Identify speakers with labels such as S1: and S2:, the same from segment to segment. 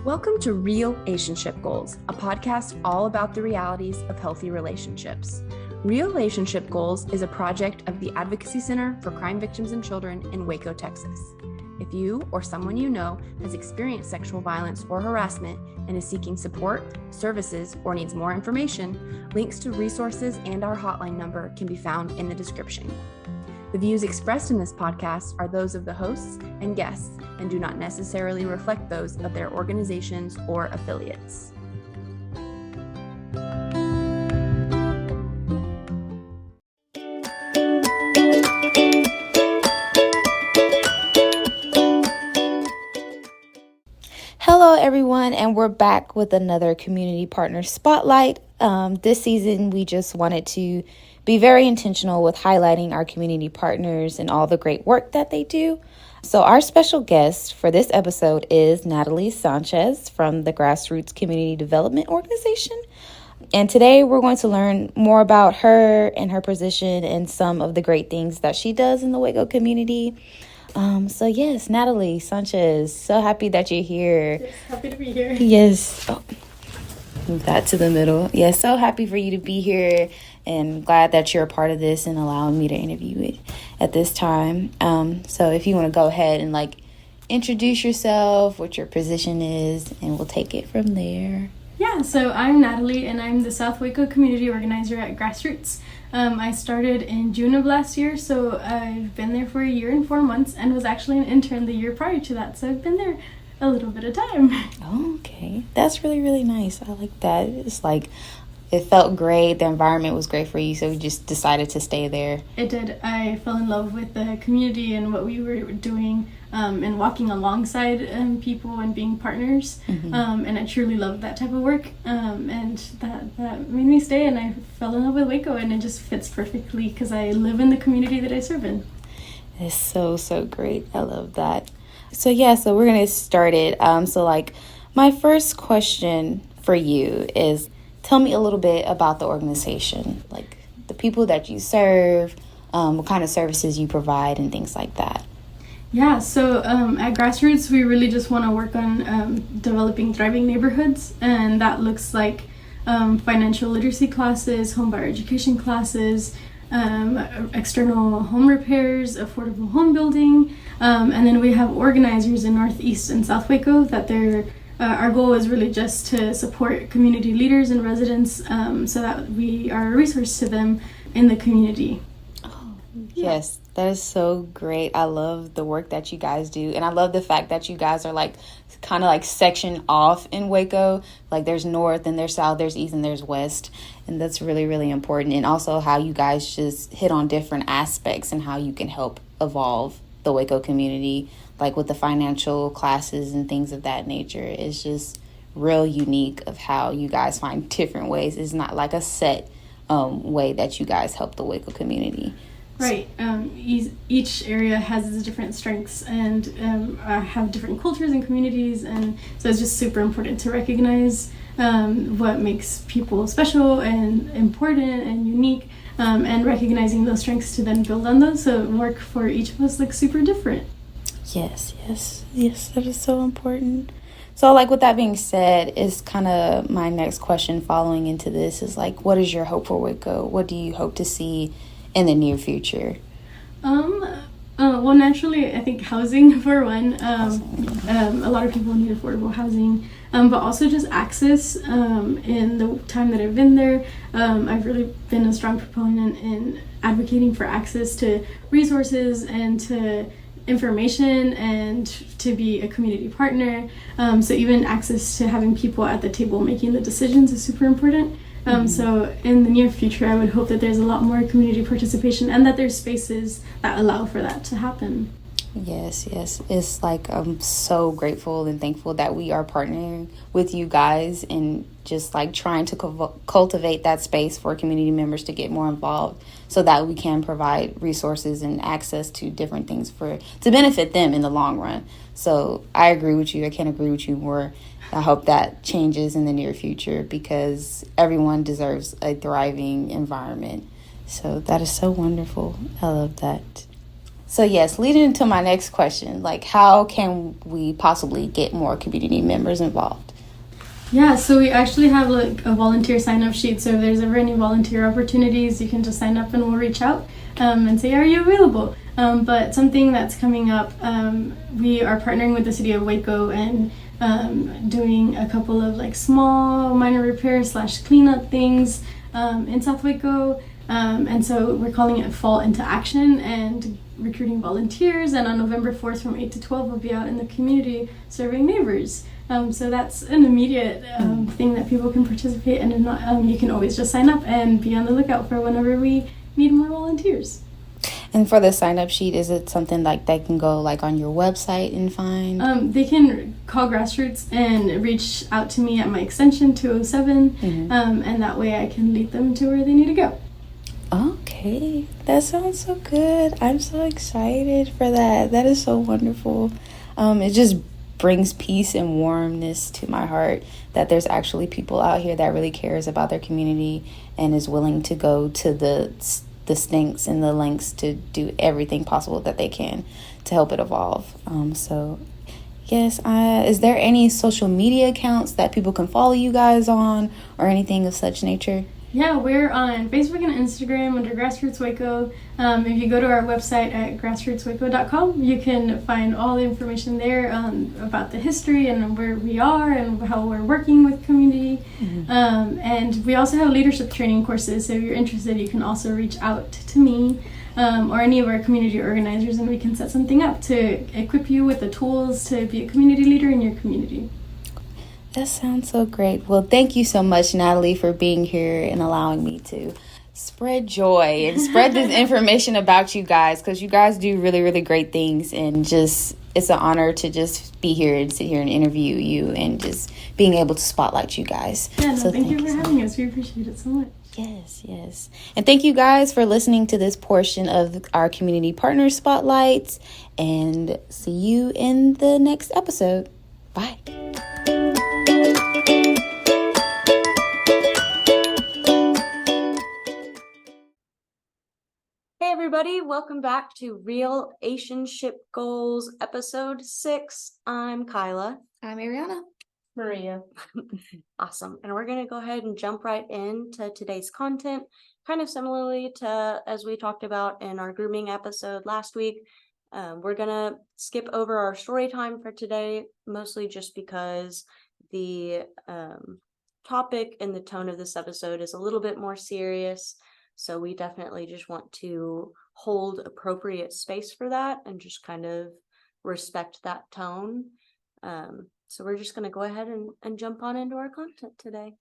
S1: Welcome to Real-ationship Goals, a podcast all about the realities of healthy relationships. Real-ationship Goals is a project of the Advocacy Center for Crime Victims and Children in Waco, Texas. If you or someone you know has experienced sexual violence or harassment and is seeking support, services, or needs more information, links to resources and our hotline number can be found in the description. The views expressed in this podcast are those of the hosts and guests and do not necessarily reflect those of their organizations or affiliates.
S2: Hello, everyone, and we're back with another Community Partner Spotlight. This season, we just wanted to be very intentional with highlighting our community partners and all the great work that they do. So our special guest for this episode is Natalie Sanchez from the Grassroots Community Development Organization. And today we're going to learn more about her and her position and some of the great things that she does in the Waco community. So yes, Natalie Sanchez, so happy that you're here.
S3: Yes, happy to be here.
S2: Yes. Oh, move that to the middle. Yes, so happy for you to be here and glad that you're a part of this and allowing me to interview it at this time. So if you want to go ahead and introduce yourself, what your position is, and we'll take it from there.
S3: Yeah, so I'm Natalie, and I'm the South Waco Community Organizer at Grassroots. I started in June of last year, so I've been there for a year and 4 months and was actually an intern the year prior to that, so I've been there a little bit of time.
S2: Oh, okay. That's really, really nice. I like that. It's it felt great. The environment was great for you, so we just decided to stay there.
S3: It did. I fell in love with the community and what we were doing and walking alongside people and being partners.
S2: Mm-hmm.
S3: And I truly loved that type of work. And that made me stay, and I fell in love with Waco, and it just fits perfectly because I live in the community that I serve in.
S2: It's so, so great. I love that. So we're going to get started. My first question for you is, tell me a little bit about the organization, like the people that you serve, what kind of services you provide, and things like that.
S3: Yeah, so at Grassroots, we really just want to work on developing thriving neighborhoods, and that looks like financial literacy classes, homebuyer education classes, external home repairs, affordable home building, and then we have organizers in Northeast and South Waco that our goal is really just to support community leaders and residents so that we are a resource to them in the community.
S2: Oh, yes, that is so great. I love the work that you guys do. And I love the fact that you guys are kind of sectioned off in Waco. There's north and there's south, there's east and there's west. And that's really, really important. And also how you guys just hit on different aspects and how you can help evolve the Waco community. With the financial classes and things of that nature, it's just real unique of how you guys find different ways. It's not like a set way that you guys help the Waco community.
S3: Right. Each area has its different strengths and have different cultures and communities, and so it's just super important to recognize what makes people special and important and unique, and recognizing those strengths to then build on those so work for each of us looks super different.
S2: Yes, that is so important. So, with that being said, is kind of my next question following into this is, what is your hope for Waco? What do you hope to see in the near future?
S3: Well, naturally, I think housing, for one. A lot of people need affordable housing, but also just access. In the time that I've been there, I've really been a strong proponent in advocating for access to resources and to information and to be a community partner. So even access to having people at the table making the decisions is super important. So in the near future, I would hope that there's a lot more community participation and that there's spaces that allow for that to happen.
S2: Yes. It's I'm so grateful and thankful that we are partnering with you guys and just trying to cultivate that space for community members to get more involved so that we can provide resources and access to different things to benefit them in the long run. So I agree with you. I can't agree with you more. I hope that changes in the near future because everyone deserves a thriving environment. So that is so wonderful. I love that. So yes, leading into my next question, like how can we possibly get more community members involved?
S3: Yeah, so we actually have like a volunteer sign-up sheet. So if there's ever any volunteer opportunities, you can just sign up and we'll reach out and say, are you available? But something that's coming up, we are partnering with the city of Waco and doing a couple of like small minor repairs / cleanup things in South Waco. And so we're calling it Fall into Action and recruiting volunteers. And on November 4th from 8 to 12, we'll be out in the community serving neighbors. So that's an immediate thing that people can participate in, and not, you can always just sign up and be on the lookout for whenever we need more volunteers.
S2: And for the sign-up sheet, is it something like they can go like on your website and find?
S3: They can call Grassroots and reach out to me at my extension 207, and that way I can lead them to where they need to go.
S2: Okay, that sounds so good. I'm so excited for that. That is so wonderful. It just brings peace and warmness to my heart that there's actually people out here that really cares about their community and is willing to go to the stinks and the lengths to do everything possible that they can to help it evolve. So yes, is there any social media accounts that people can follow you guys on or anything of such nature?
S3: Yeah, we're on Facebook and Instagram under Grassroots Waco. If you go to our website at grassrootswaco.com, you can find all the information there about the history and where we are and how we're working with community. And we also have leadership training courses, so if you're interested, you can also reach out to me or any of our community organizers, and we can set something up to equip you with the tools to be a community leader in your community.
S2: That sounds so great. Well, thank you so much, Natalie, for being here and allowing me to spread joy and spread this information about you guys, because you guys do really, really great things, and just it's an honor to just be here and sit here and interview you and just being able to spotlight you guys.
S3: Yeah, no, thank you for having us. We appreciate it so much.
S2: Yes. And thank you guys for listening to this portion of our Community Partner Spotlights, and see you in the next episode. Bye.
S1: Hey everybody, welcome back to Real-ationship Goals, episode 6. I'm Kyla.
S2: I'm Arianna.
S4: Maria.
S1: Awesome. And we're going to go ahead and jump right into today's content, kind of similarly to as we talked about in our grooming episode last week. We're going to skip over our story time for today, mostly just because the topic and the tone of this episode is a little bit more serious. So we definitely just want to hold appropriate space for that and just kind of respect that tone. So we're just going to go ahead and jump on into our content today.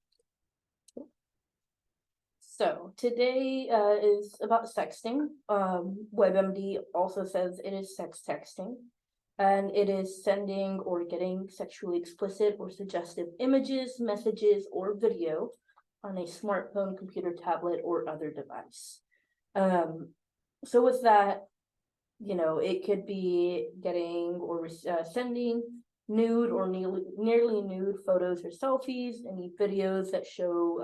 S4: So today is about sexting. WebMD also says it is sex texting, and it is sending or getting sexually explicit or suggestive images, messages, or video on a smartphone, computer, tablet, or other device. So with that, it could be getting or sending nude or nearly nude photos or selfies, any videos that show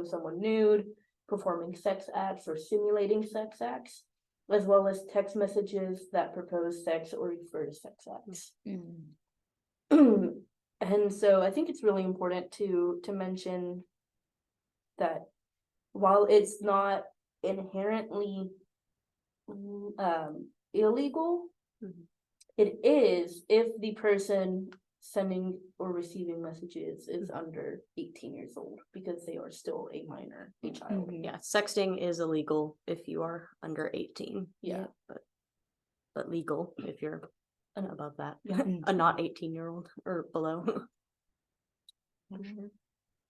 S4: someone nude, performing sex acts or simulating sex acts, as well as text messages that propose sex or refer to sex acts. And so I think it's really important to mention that while it's not inherently illegal, it is if the person sending or receiving messages is under 18 years old, because they are still a minor, a child.
S1: Yeah, sexting is illegal if you are under 18.
S4: Yeah.
S1: But legal if you're above that. A not 18-year-old or below.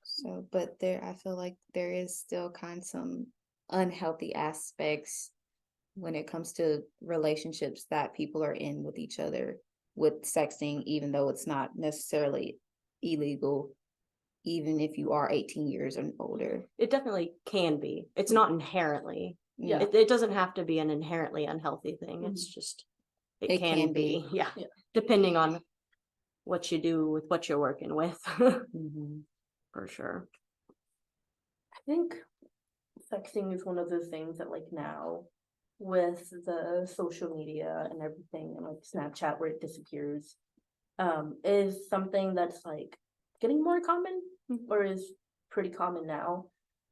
S2: So, but I feel like there is still kind of some unhealthy aspects when it comes to relationships that people are in with each other with sexting, even though it's not necessarily illegal, even if you are 18 years and older.
S1: It definitely can be. It's not inherently.
S4: Yeah.
S1: It doesn't have to be an inherently unhealthy thing. It's just, it can be. Yeah. Depending on what you do with what you're working with. For sure.
S4: I think sexting is one of those things that, like, now with the social media and everything, and like Snapchat where it disappears, is something that's like getting more common or is pretty common now.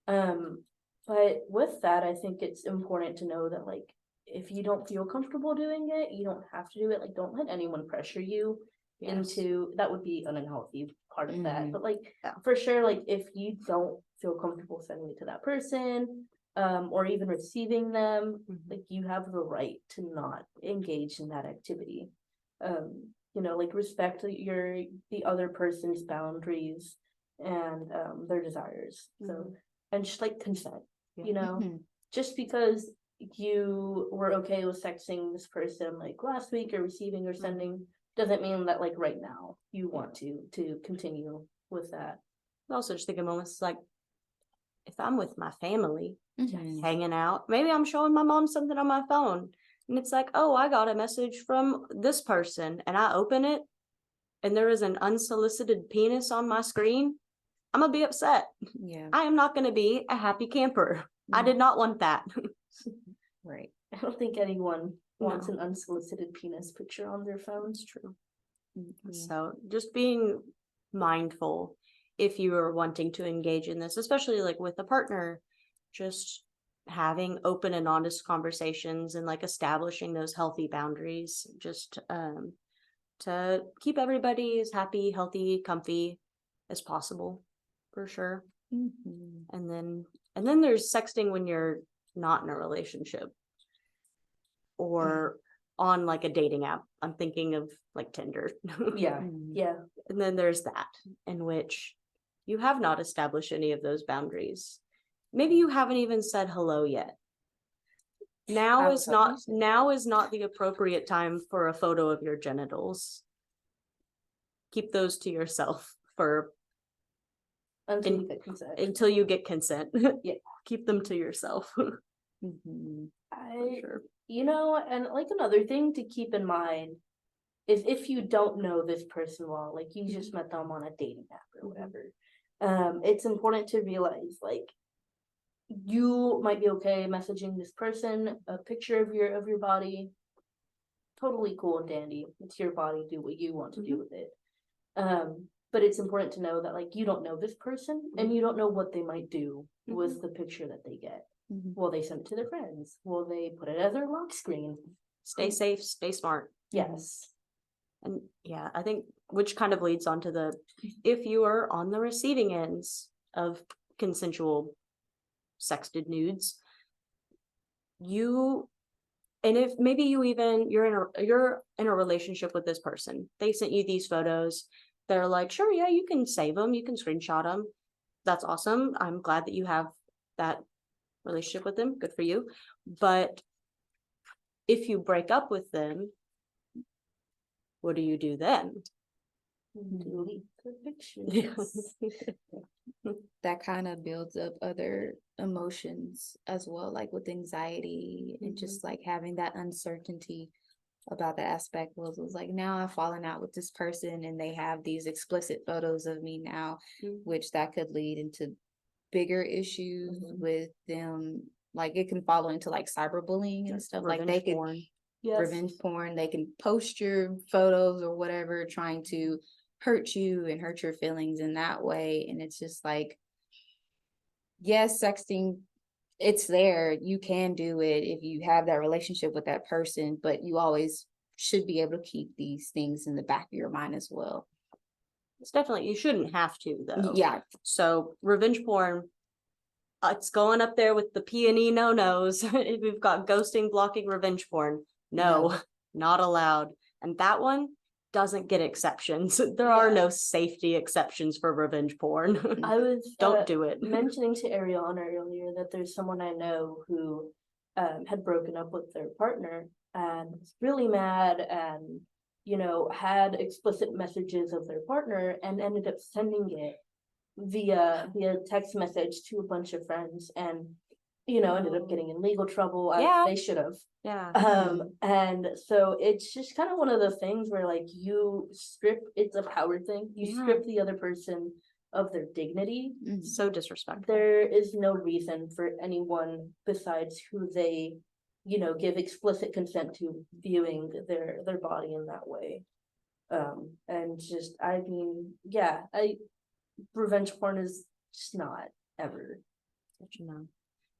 S4: But with that, I think it's important to know that like if you don't feel comfortable doing it, you don't have to do it. Like don't let anyone pressure you into that. Would be an unhealthy part of that. But like for sure, like if you don't feel comfortable sending it to that person, or even receiving them, like you have the right to not engage in that activity. You know, like respect the other person's boundaries and their desires. So and just like consent, you know, just because you were okay with sexting this person like last week or receiving or sending doesn't mean that like right now you want to continue with that.
S5: I also just think of moments like if I'm with my family hanging out, maybe I'm showing my mom something on my phone and it's like, oh, I got a message from this person, and I open it and there is an unsolicited penis on my screen. I'm gonna be upset. I am not gonna be a happy camper. I did not want that.
S4: Right. I don't think anyone wants an unsolicited penis picture on their phone. It's true.
S5: So just being mindful if you are wanting to engage in this, especially like with a partner, just having open and honest conversations and like establishing those healthy boundaries, just to keep everybody as happy, healthy, comfy as possible, for sure. And then there's sexting when you're not in a relationship or on like a dating app. I'm thinking of like Tinder.
S4: Yeah.
S5: And then there's that in which you have not established any of those boundaries. Maybe you haven't even said hello yet. Now is not the appropriate time for a photo of your genitals. Keep those to yourself
S4: until you get consent.
S5: Until you get consent.
S4: Yeah.
S5: Keep them to yourself.
S4: Sure. You know, and like another thing to keep in mind is if you don't know this person well, like you just met them on a dating app or whatever, it's important to realize like you might be okay messaging this person a picture of your body, totally cool and dandy. It's your body, do what you want to do with it. But it's important to know that like you don't know this person and you don't know what they might do with the picture that they get. Will they send it to their friends? Will they put it as their lock screen?
S5: Stay safe, stay smart.
S4: Yes.
S5: And yeah, I think which kind of leads on to if you are on the receiving ends of consensual sexted nudes, and if maybe you're in a relationship with this person, they sent you these photos, they're like, sure, yeah, you can save them, you can screenshot them. That's awesome. I'm glad that you have that relationship with them. Good for you. But if you break up with them, what do you do then?
S4: Delete the pictures.
S2: That kind of builds up other emotions as well, like with anxiety and just like having that uncertainty about the aspect was like, now I've fallen out with this person and they have these explicit photos of me now, which that could lead into bigger issues with them. Like it can follow into like cyberbullying and stuff. Like they can revenge porn. They can post your photos or whatever, trying to hurt you and hurt your feelings in that way. And it's just like, yes, sexting, it's there. You can do it if you have that relationship with that person, but you always should be able to keep these things in the back of your mind as well.
S5: It's definitely, you shouldn't have to though.
S2: Yeah.
S5: So revenge porn, it's going up there with the P&E no-nos. We've got ghosting, blocking, revenge porn. No, not allowed. And that one doesn't get exceptions. There are no safety exceptions for revenge porn.
S4: I was
S5: don't do it.
S4: Mentioning to Arianna earlier that there's someone I know who had broken up with their partner and was really mad and had explicit messages of their partner and ended up sending it via text message to a bunch of friends and ended up getting in legal trouble as they should have. And so it's just kind of one of those things where like it's a power thing. You strip the other person of their dignity.
S5: So disrespectful.
S4: There is no reason for anyone besides who they give explicit consent to viewing their body in that way. And just, I mean, yeah, revenge porn is just not ever.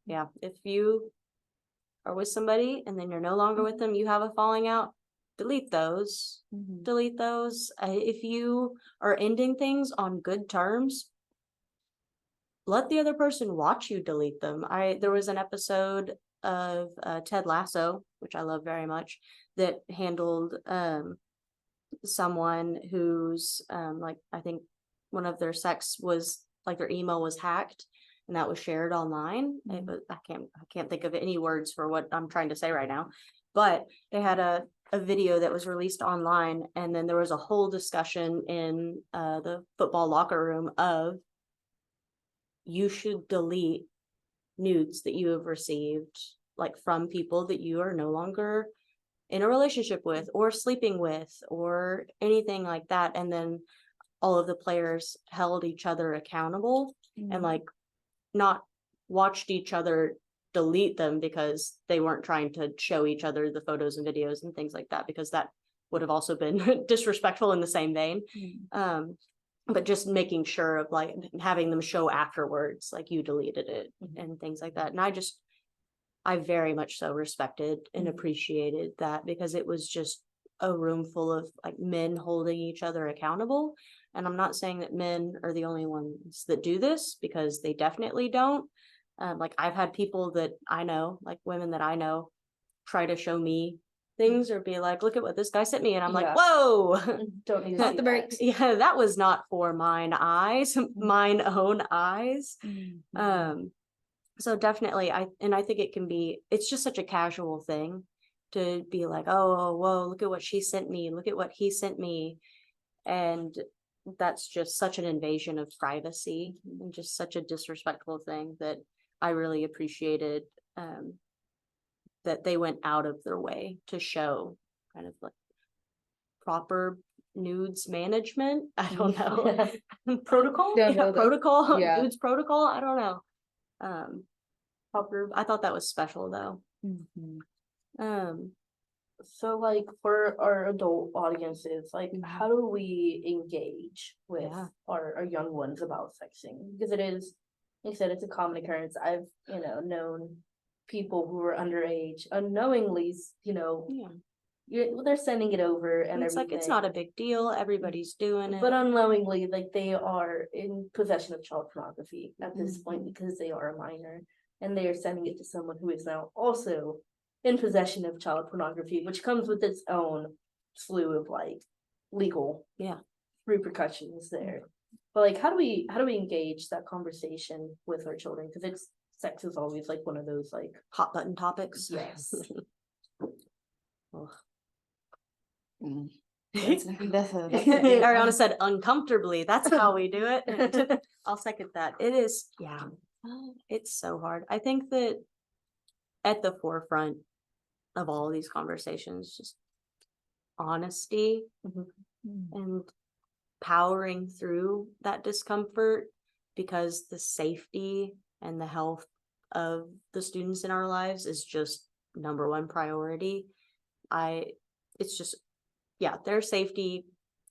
S5: Yeah, if you are with somebody and then you're no longer with them, you have a falling out, delete those. Delete those. If you are ending things on good terms, let the other person watch you delete them. There was an episode of Ted Lasso, which I love very much, that handled someone who's like, I think one of their sex was like their email was hacked, and that was shared online. I can't think of any words for what I'm trying to say right now, but they had a video that was released online, and then there was a whole discussion in the football locker room of, you should delete nudes that you have received, like from people that you are no longer in a relationship with or sleeping with or anything like that. And then all of the players held each other accountable and like not watched each other delete them because they weren't trying to show each other the photos and videos and things like that, because that would have also been disrespectful in the same vein. But just making sure of like having them show afterwards, like you deleted it and things like that. And I very much so respected and appreciated that, because it was just a room full of like men holding each other accountable. And I'm not saying that men are the only ones that do this, because they definitely don't. Like I've had people that I know, like women that I know, try to show me things or be like, look at what this guy sent me, and I'm like, whoa,
S4: Don't need to
S2: Pump
S4: see
S2: the brakes.
S5: yeah, that was not for mine eyes, mine own eyes. So definitely, I think it can be, it's just such a casual thing to be like, oh, whoa, look at what she sent me, look at what he sent me. And that's just such an invasion of privacy and just such a disrespectful thing that I really appreciated, that they went out of their way to show kind of like proper nudes management. I don't know. Protocol? Protocol. Nudes protocol. I don't know. Proper. I thought that was special though.
S4: So like for our adult audiences, like how do we engage with our young ones about sexting? Because it is, like I said, it's a common occurrence. I've, known people who were underage unknowingly, they're sending it over and
S5: it's
S4: everything.
S5: Like, it's not a big deal. Everybody's doing it.
S4: But unknowingly, like they are in possession of child pornography at this point, because they are a minor and they are sending it to someone who is now also in possession of child pornography, which comes with its own slew of like legal repercussions there. But like, how do we engage that conversation with our children? Because sex is always like one of those like
S5: hot button topics.
S4: Yes.
S5: Arianna said uncomfortably. That's how we do it. I'll second that. It is, it's so hard. I think that at the forefront of all of these conversations, just honesty and powering through that discomfort, because the safety and the health of the students in our lives is just number one priority. It's just, their safety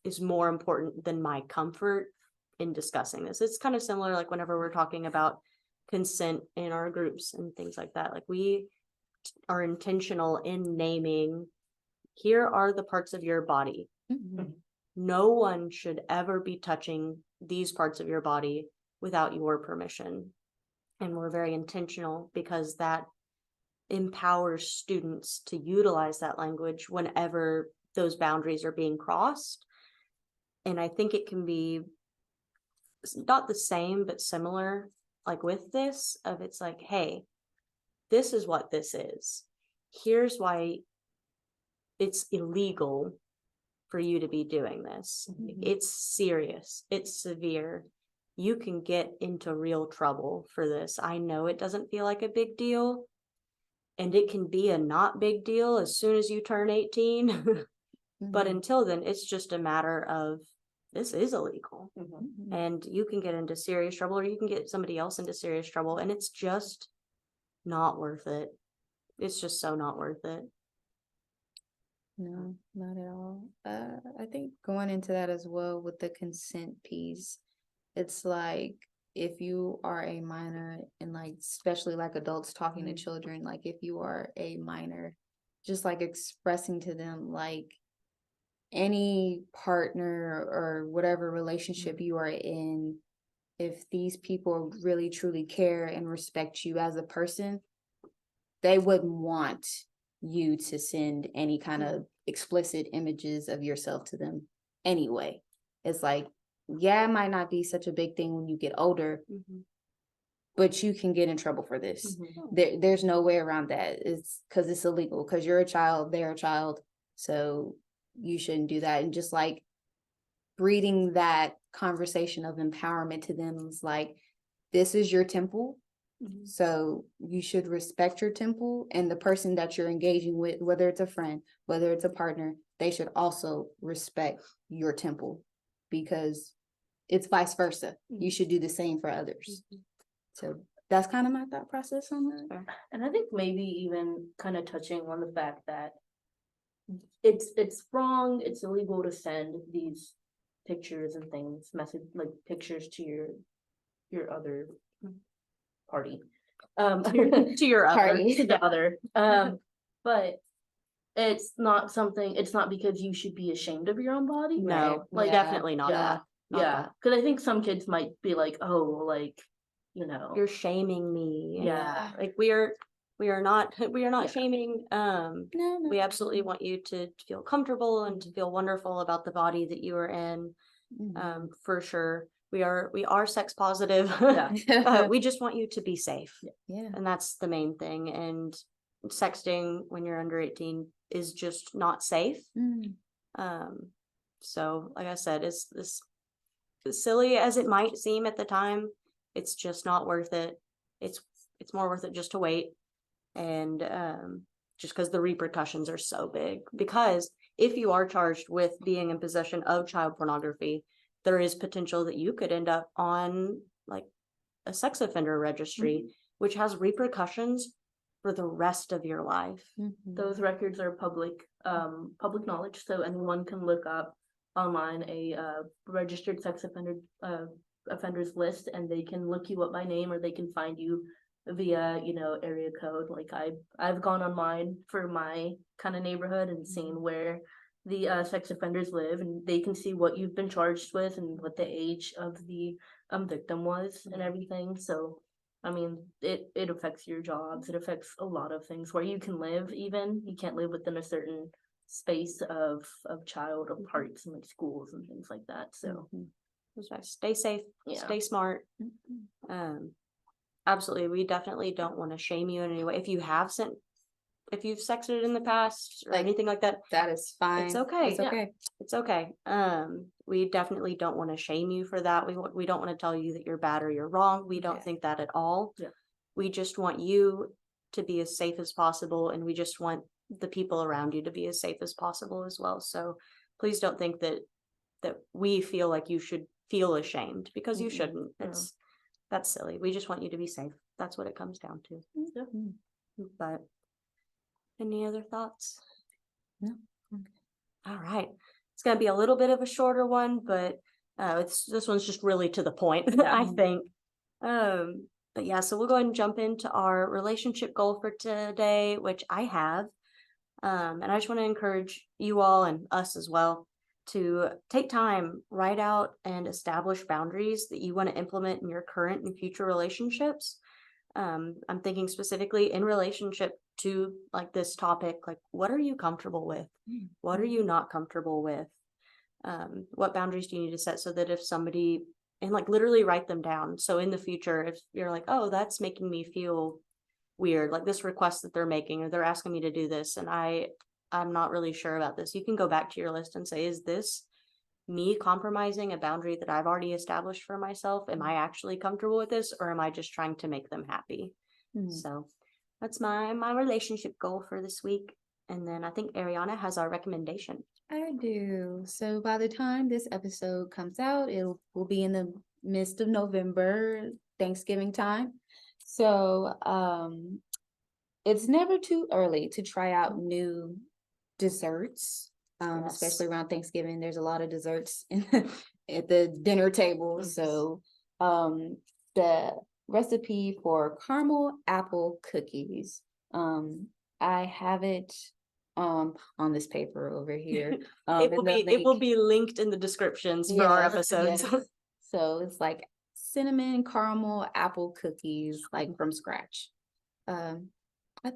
S5: is more important than my comfort in discussing this. It's kind of similar, like whenever we're talking about consent in our groups and things like that, like we are intentional in naming, here are the parts of your body. No one should ever be touching these parts of your body without your permission. And we're very intentional, because that empowers students to utilize that language whenever those boundaries are being crossed. And I think it can be not the same, but similar, like with this, of it's like, hey, this is what this is. Here's why it's illegal for you to be doing this. It's serious. It's severe. You can get into real trouble for this. I know it doesn't feel like a big deal, and it can be a not big deal as soon as you turn 18. But until then, it's just a matter of, this is illegal. And you can get into serious trouble, or you can get somebody else into serious trouble, and it's just not worth it. it's just so not worth it.
S2: No, not at all. I think going into that as well with the consent piece, it's like if you are a minor and like especially like adults talking to children, like if you are a minor, just like expressing to them like any partner or whatever relationship you are in, if these people really truly care and respect you as a person, they wouldn't want you to send any kind of explicit images of yourself to them anyway. It's like, yeah, it might not be such a big thing when you get older, but you can get in trouble for this. There's no way around that. It's because it's illegal, because you're a child, they're a child, so you shouldn't do that. And just like breeding that conversation of empowerment to them is like, this is your temple. So you should respect your temple, and the person that you're engaging with, whether it's a friend, whether it's a partner, they should also respect your temple, because it's vice versa. You should do the same for others. So that's kind of my thought process on that.
S4: And I think maybe even kind of touching on the fact that it's wrong, it's illegal to send these pictures and things, message like pictures to your other party,
S5: To your
S2: Party.
S4: to the other, but it's not because you should be ashamed of your own body.
S5: No,
S4: Like,
S5: definitely not that. Not
S4: Yeah,
S5: that.
S4: because I think some kids might be like, oh, like, you know,
S5: You're shaming me.
S4: Yeah.
S5: Like we are not
S4: Yeah.
S5: shaming.
S2: No.
S5: We absolutely want you to feel comfortable and to feel wonderful about the body that you are in. For sure. We are sex positive. We just want you to be safe.
S2: Yeah.
S5: And that's the main thing. And sexting when you're under 18 is just not safe. So like I said, it's this, as silly as it might seem at the time, it's just not worth it. It's more worth it just to wait. And just because the repercussions are so big. Because if you are charged with being in possession of child pornography, there is potential that you could end up on like a sex offender registry, which has repercussions for the rest of your life.
S4: Those records are public knowledge, so anyone can look up online a registered sex offenders list, and they can look you up by name, or they can find you via area code. Like I've gone online for my kind of neighborhood and seen where the sex offenders live, and they can see what you've been charged with and what the age of the victim was and everything. So I mean, it affects your jobs. It affects a lot of things where you can live. Even you can't live within a certain space of child parks and like schools and things like that. So
S5: stay safe, stay smart. Absolutely, we definitely don't want to shame you in any way. If you've sexted in the past or anything like that,
S2: that is fine.
S5: It's okay.
S2: It's okay.
S5: It's okay. We definitely don't want to shame you for that. We don't want to tell you that you're bad or you're wrong. We don't think that at all.
S4: Yeah.
S5: We just want you to be as safe as possible, and we just want the people around you to be as safe as possible as well. So please don't think that we feel like you should feel ashamed, because you shouldn't. That's silly. We just want you to be safe. That's what it comes down to. But any other thoughts?
S2: No.
S5: All right. It's going to be a little bit of a shorter one, but this one's just really to the point, I think. But yeah, so we'll go ahead and jump into our relationship goal for today, which I have. And I just want to encourage you all and us as well to take time, write out and establish boundaries that you want to implement in your current and future relationships. I'm thinking specifically in relationship to like this topic, like what are you comfortable with? What are you not comfortable with? What boundaries do you need to set so that if somebody, and like literally write them down. So in the future, if you're like, oh, that's making me feel weird, like this request that they're making, or they're asking me to do this, and I'm not really sure about this, you can go back to your list and say, is this me compromising a boundary that I've already established for myself? Am I actually comfortable with this, or am I just trying to make them happy? So that's my relationship goal for this week. And then I think Arianna has our recommendation.
S2: I do. So by the time this episode comes out, will be in the midst of November, Thanksgiving time. So it's never too early to try out new desserts,
S5: Yes.
S2: especially around Thanksgiving. There's a lot of desserts at the dinner table. So the recipe for caramel apple cookies, I have it on this paper over here.
S5: It will be linked in the descriptions for our episodes.
S2: Yes. So it's like cinnamon caramel apple cookies, like from scratch. I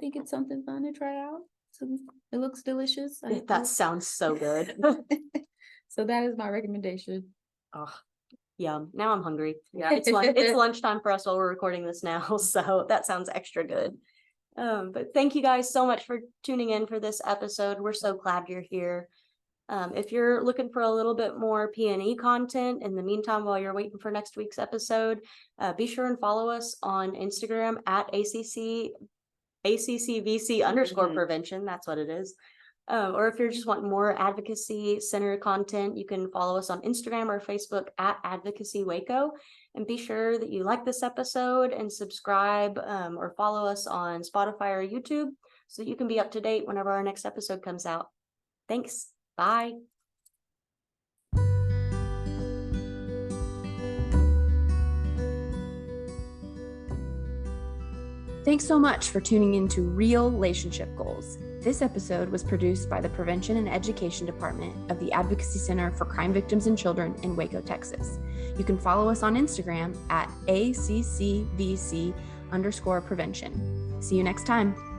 S2: think it's something fun to try out. So it looks delicious.
S5: That sounds so good.
S2: So that is my recommendation.
S5: Oh, yum. Now I'm hungry.
S2: Yeah.
S5: It's lunchtime for us while we're recording this now, so that sounds extra good. But thank you guys so much for tuning in for this episode. We're so glad you're here. If you're looking for a little bit more P&E content in the meantime, while you're waiting for next week's episode, be sure and follow us on Instagram at ACCVC_prevention. That's what it is. Or if you're just wanting more advocacy center content, you can follow us on Instagram or Facebook at Advocacy Waco. And be sure that you like this episode and subscribe or follow us on Spotify or YouTube so that you can be up to date whenever our next episode comes out. Thanks. Bye.
S1: Thanks so much for tuning in to Real-ationship Goals. This episode was produced by the Prevention and Education Department of the Advocacy Center for Crime Victims and Children in Waco, Texas. You can follow us on Instagram at ACCVC_prevention. See you next time.